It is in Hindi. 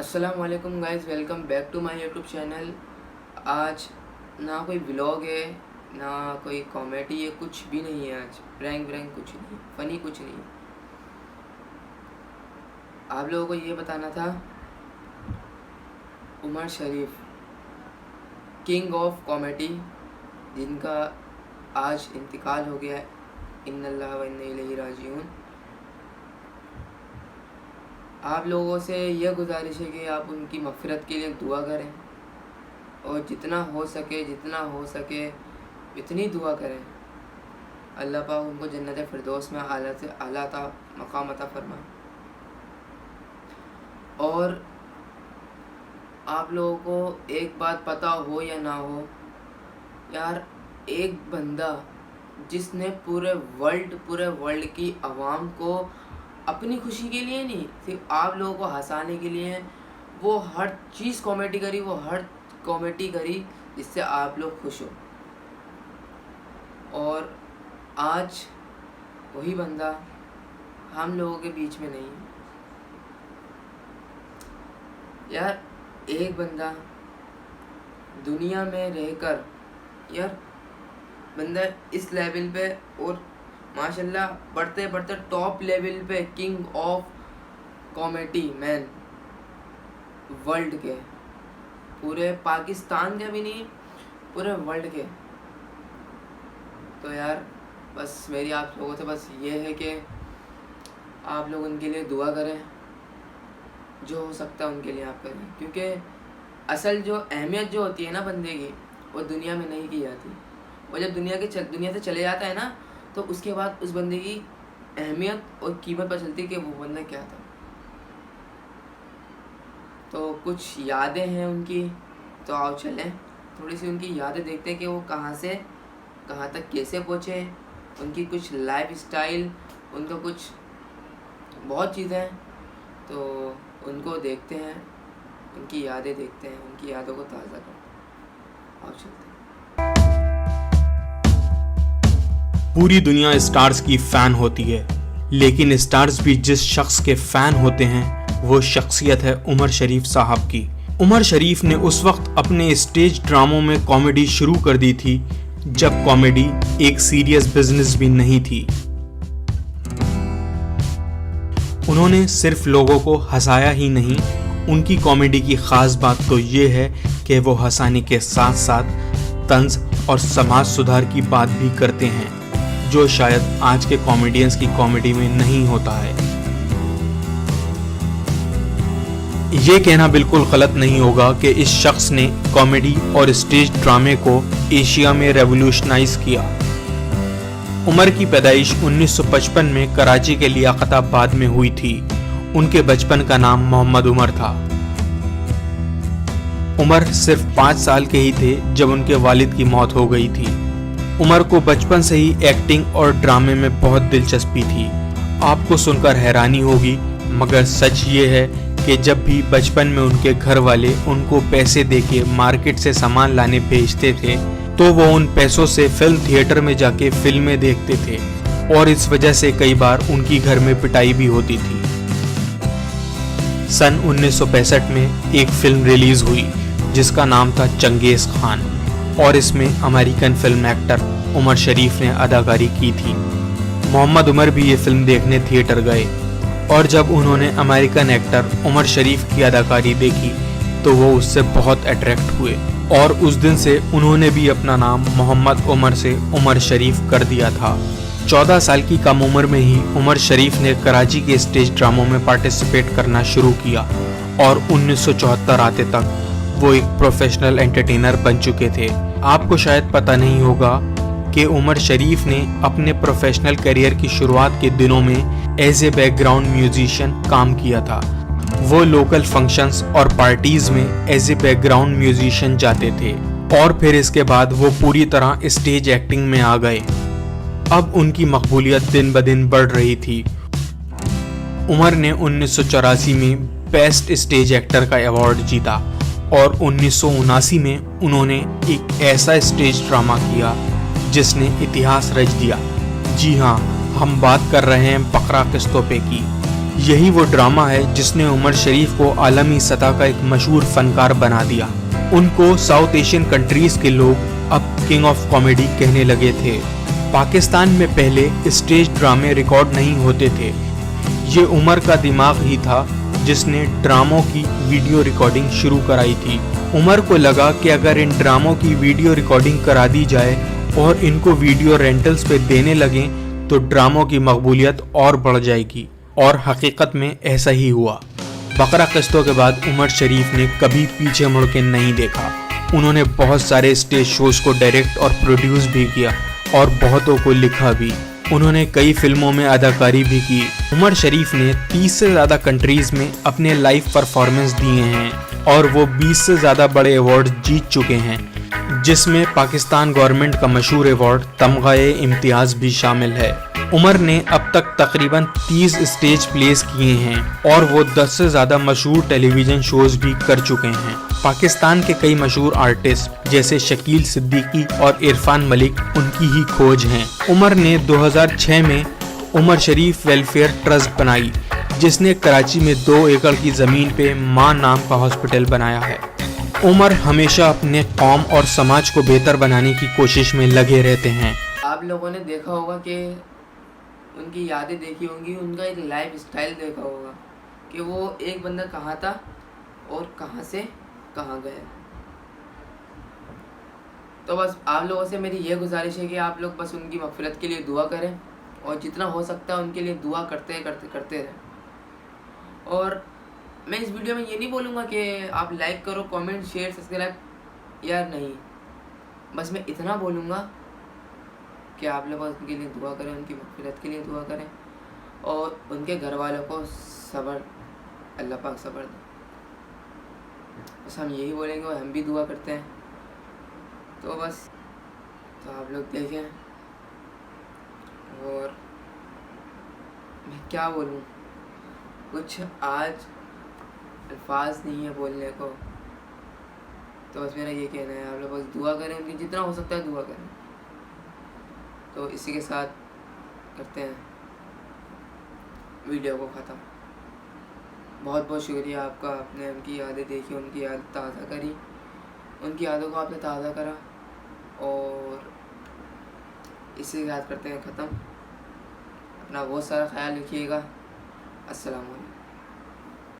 अस्सलाम वालेकुम guys, welcome back to my YouTube channel. आज ना कोई व्लॉग है ना कोई कॉमेडी है, कुछ भी नहीं है। आज प्रैंक व्रैंक कुछ नहीं, फ़नी कुछ नहीं। आप लोगों को ये बताना था, उमर शरीफ किंग ऑफ कॉमेडी, जिनका आज इंतकाल हो गया है, इन्नल्लाह व इन्ना इलैहि राजिऊन। आप लोगों से यह गुजारिश है कि आप उनकी मग़फ़िरत के लिए दुआ करें और जितना हो सके इतनी दुआ करें। अल्लाह पाक उनको जन्नत फ़िरदौस में आला से आला मक़ाम अता फरमाए। और आप लोगों को एक बात पता हो या ना हो यार, एक बंदा जिसने पूरे वर्ल्ड की आवाम को अपनी खुशी के लिए नहीं, सिर्फ आप लोगों को हंसाने के लिए वो हर चीज़ कॉमेडी करी जिससे आप लोग खुश हो। और आज वही बंदा हम लोगों के बीच में नहीं है। यार एक बंदा दुनिया में रहकर यार बंदा इस लेवल पे और माशाल्लाह बढ़ते बढ़ते टॉप लेवल पे king of comedy man world के, पूरे पाकिस्तान के भी नहीं, पूरे वर्ल्ड के। तो यार बस मेरी आप लोगों से बस ये है कि आप लोग उनके लिए दुआ करें, जो हो सकता है उनके लिए आप करें, क्योंकि असल जो अहमियत जो होती है ना बंदे की, वो दुनिया में नहीं की जाती। वो जब दुनिया से चले जाता है ना, तो उसके बाद उस बंदे की अहमियत और कीमत पता चलती है कि वो बंदा क्या था। तो कुछ यादें हैं उनकी, तो आओ चलें थोड़ी सी उनकी यादें देखते हैं कि वो कहाँ से कहाँ तक कैसे पहुँचे, उनकी कुछ लाइफ स्टाइल, उनका कुछ बहुत चीज़ें हैं। तो उनको देखते हैं, उनकी यादें देखते हैं, उनकी यादों को ताज़ा करते हैं। आओ चलते हैं। पूरी दुनिया स्टार्स की फैन होती है, लेकिन स्टार्स भी जिस शख्स के फैन होते हैं वो शख्सियत है उमर शरीफ साहब की। उमर शरीफ ने उस वक्त अपने स्टेज ड्रामों में कॉमेडी शुरू कर दी थी जब कॉमेडी एक सीरियस बिजनेस भी नहीं थी। उन्होंने सिर्फ लोगों को हंसाया ही नहीं, उनकी कॉमेडी की खास बात तो ये है कि वो हंसाने के साथ साथ तंज और समाज सुधार की बात भी करते हैं, जो शायद आज के कॉमेडियंस की कॉमेडी में नहीं होता है। ये कहना बिल्कुल गलत नहीं होगा कि इस शख्स ने कॉमेडी और स्टेज ड्रामे को एशिया में रेवोल्यूशनाइज किया। उमर की पैदाइश 1955 में कराची के लियाकताबाद में हुई थी। उनके बचपन का नाम मोहम्मद उमर था। उमर सिर्फ 5 साल के ही थे जब उनके वालिद की मौत हो गई थी। उमर को बचपन से ही एक्टिंग और ड्रामे में बहुत दिलचस्पी थी। आपको सुनकर हैरानी होगी, मगर सच ये है कि जब भी बचपन में उनके घर वाले उनको पैसे देके मार्केट से सामान लाने भेजते थे, तो वो उन पैसों से फिल्म थिएटर में जाके फिल्में देखते थे, और इस वजह से कई बार उनकी घर में पिटाई भी होती थी। सन 1965 में एक फिल्म रिलीज हुई जिसका नाम था चंगेज़ खान, और इसमें अमेरिकन फिल्म एक्टर उमर शरीफ ने अदाकारी की थी। मोहम्मद उमर भी ये फिल्म देखने थिएटर गए, और जब उन्होंने अमेरिकन एक्टर उमर शरीफ की अदाकारी देखी तो वो उससे बहुत अट्रैक्ट हुए, और उस दिन से उन्होंने भी अपना नाम मोहम्मद उमर से उमर शरीफ कर दिया था। 14 साल की कम उम्र में ही उमर शरीफ ने कराची के स्टेज ड्रामों में पार्टिसिपेट करना शुरू किया, और 1974 आते तक वो एक प्रोफेशनल एंटरटेनर बन चुके थे। आपको शायद पता नहीं होगा कि उमर शरीफ ने अपने प्रोफेशनल करियर की शुरुआत के दिनों में एज ए बैकग्राउंड म्यूजिशियन काम किया था। वो लोकल फंक्शंस और पार्टीज में एज ए बैकग्राउंड म्यूजिशियन जाते थे, और फिर इसके बाद वो पूरी तरह स्टेज एक्टिंग में आ गए। अब उनकी मकबूलियत दिन ब दिन बढ़ रही थी। उमर ने 1984 में बेस्ट स्टेज एक्टर का अवार्ड जीता, और 1979 में उन्होंने एक ऐसा स्टेज ड्रामा किया जिसने इतिहास रच दिया। जी हाँ, हम बात कर रहे हैं बकरा किस्तों पे की। यही वो ड्रामा है जिसने उमर शरीफ को आलमी सतह का एक मशहूर फनकार बना दिया। उनको साउथ एशियन कंट्रीज के लोग अब किंग ऑफ कॉमेडी कहने लगे थे। पाकिस्तान में पहले स्टेज ड्रामे रिकॉर्ड नहीं होते थे। ये उमर का दिमाग ही था जिसने ड्रामों की वीडियो रिकॉर्डिंग शुरू कराई थी। उमर को लगा कि अगर इन ड्रामों की वीडियो रिकॉर्डिंग करा दी जाए और इनको वीडियो रेंटल्स पे देने लगें तो ड्रामों की मकबूलियत और बढ़ जाएगी, और हकीकत में ऐसा ही हुआ। बकरा किस्तों के बाद उमर शरीफ ने कभी पीछे मुड़ के नहीं देखा। उन्होंने बहुत सारे स्टेज शोज को डायरेक्ट और प्रोड्यूस भी किया और बहुतों को लिखा भी। उन्होंने कई फिल्मों में अदाकारी भी की। उमर शरीफ ने 30 से ज़्यादा कंट्रीज़ में अपने लाइव परफॉर्मेंस दिए हैं और वो 20 से ज़्यादा बड़े अवार्ड जीत चुके हैं, जिसमें पाकिस्तान गवर्नमेंट का मशहूर अवार्ड तमग़ा-ए इम्तियाज़ भी शामिल है। उमर ने अब तक तकरीबन 30 स्टेज प्लेस किए हैं और वो 10 से ज़्यादा मशहूर टेलीविज़न शोज भी कर चुके हैं। पाकिस्तान के कई मशहूर आर्टिस्ट जैसे शकील सिद्दीकी और इरफान मलिक उनकी ही खोज हैं। उमर ने 2006 में उमर शरीफ वेलफेयर ट्रस्ट बनाई, जिसने कराची में 2 एकड़ की ज़मीन पे माँ नाम का हॉस्पिटल बनाया है। उमर हमेशा अपने कौम और समाज को बेहतर बनाने की कोशिश में लगे रहते हैं। आप लोगों ने देखा होगा कि उनकी यादें देखी होंगी, उनका एक लाइफ स्टाइल देखा होगा कि वो एक बंदा कहाँ था और कहाँ से कहाँ गया। तो बस आप लोगों से मेरी ये गुजारिश है कि आप लोग बस उनकी मग़फ़िरत के लिए दुआ करें और जितना हो सकता है उनके लिए दुआ करते रहें। और मैं इस वीडियो में ये नहीं बोलूँगा कि आप लाइक करो, कमेंट, शेयर, सब्सक्राइब, यार नहीं। बस मैं इतना बोलूँगा कि आप लोग उनके लिए दुआ करें, उनकी मग़फ़िरत के लिए दुआ करें और उनके घर वालों को सब्र, अल्लाह पाक सब्र दे। बस हम यही बोलेंगे और हम भी दुआ करते हैं। तो बस तो आप लोग देखें, और मैं क्या बोलूँ, कुछ आज अल्फाज नहीं है बोलने को। तो बस मेरा ये कहना है, आप लोग बस दुआ करें, उनकी जितना हो सकता है दुआ करें। तो इसी के साथ करते हैं वीडियो को ख़त्म। बहुत बहुत शुक्रिया आपका, आपने उनकी यादें देखी, उनकी याद ताज़ा करी, उनकी यादों को आपने ताज़ा करा, और इसी के साथ करते हैं ख़त्म। अपना बहुत सारा ख्याल रखिएगा। अस्सलाम वालेकुम।